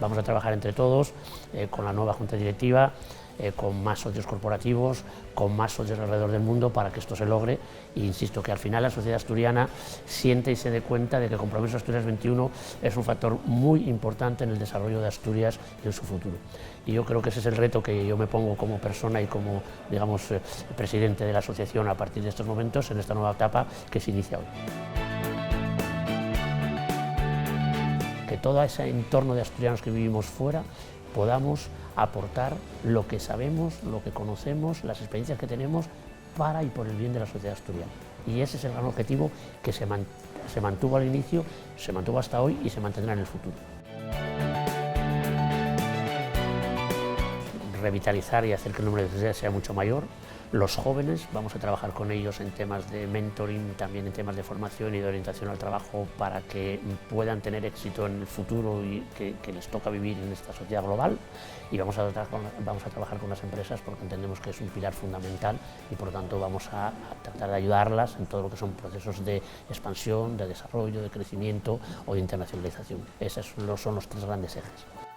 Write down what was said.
Vamos a trabajar entre todos, con la nueva Junta Directiva, con más socios corporativos, con más socios alrededor del mundo para que esto se logre. E insisto que al final la sociedad asturiana siente y se dé cuenta de que el Compromiso Asturias 21 es un factor muy importante en el desarrollo de Asturias y en su futuro. Y yo creo que ese es el reto que yo me pongo como persona y como, digamos, presidente de la asociación a partir de estos momentos, en esta nueva etapa que se inicia hoy. Que todo ese entorno de asturianos que vivimos fuera podamos aportar lo que sabemos, lo que conocemos, las experiencias que tenemos para y por el bien de la sociedad asturiana. Y ese es el gran objetivo que se mantuvo al inicio, se mantuvo hasta hoy y se mantendrá en el futuro. Revitalizar y hacer que el número de sociedades sea mucho mayor. Los jóvenes, vamos a trabajar con ellos en temas de mentoring, también en temas de formación y de orientación al trabajo para que puedan tener éxito en el futuro y que les toca vivir en esta sociedad global. Y vamos a trabajar con las empresas porque entendemos que es un pilar fundamental y por lo tanto vamos a tratar de ayudarlas en todo lo que son procesos de expansión, de desarrollo, de crecimiento o de internacionalización. Esos son los tres grandes ejes.